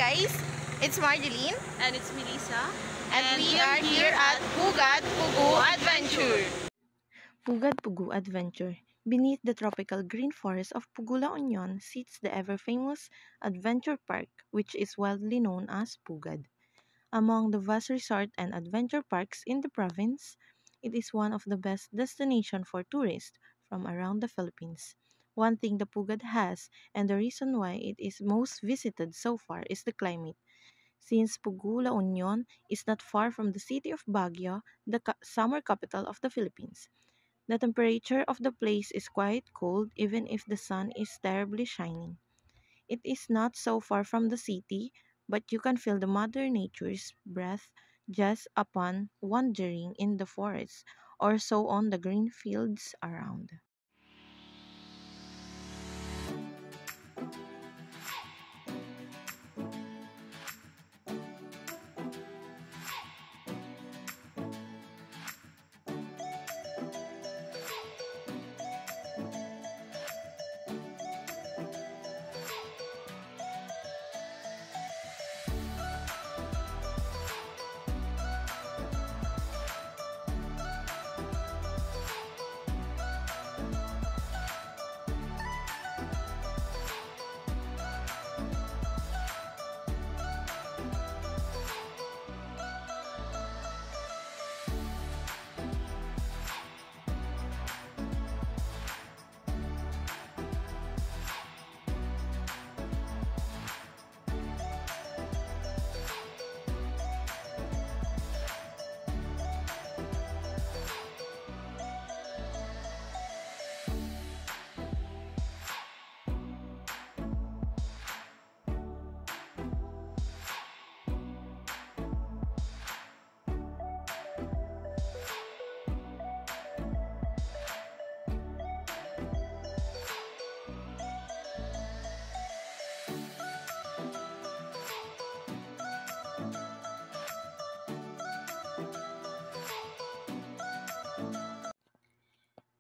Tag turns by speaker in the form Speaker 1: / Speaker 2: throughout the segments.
Speaker 1: guys, it's Marjeline
Speaker 2: And it's Melissa.
Speaker 1: and we are here at Pugad Pugu Adventure.
Speaker 3: Pugad Pugu Adventure. Beneath the tropical green forest of Pugu La Union sits the ever-famous Adventure Park, which is widely known as Pugad. Among the vast resort and adventure parks in the province, it is one of the best destinations for tourists from around the Philippines. One thing the Pugad has, and the reason why it is most visited so far, is the climate. Since Pugu La Union is not far from the city of Baguio, the summer capital of the Philippines. The temperature of the place is quite cold even if the sun is terribly shining. It is not so far from the city, but you can feel the Mother Nature's breath just upon wandering in the forest or so on the green fields around.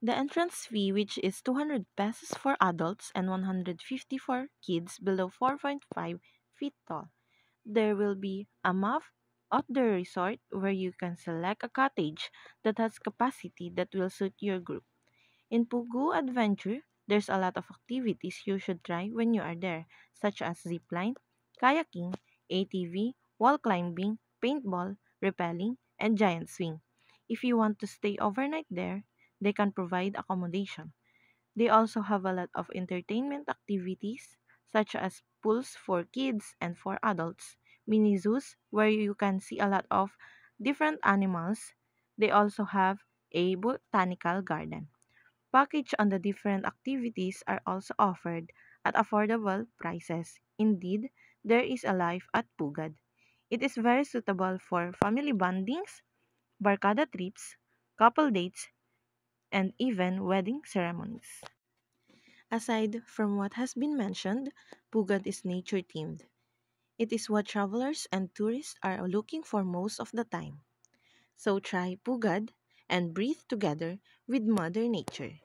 Speaker 3: The entrance fee, which is 200 pesos for adults and 150 for kids below 4.5 feet tall. There will be a map outdoor resort where you can select a cottage that has capacity that will suit your group. In Pugu Adventure, there's a lot of activities you should try when you are there, such as zipline, kayaking, ATV, wall climbing, paintball, rappelling, and giant swing. If you want to stay overnight there, they can provide accommodation. They also have a lot of entertainment activities, such as pools for kids and for adults, mini zoos where you can see a lot of different animals. They also have a botanical garden. Package on the different activities are also offered at affordable prices. Indeed, there is a life at Pugad. It is very suitable for family bondings, barkada trips, couple dates, and even wedding ceremonies. Aside from what has been mentioned, Pugad is nature themed. It is what travelers and tourists are looking for most of the time. So try Pugad and breathe together with Mother Nature.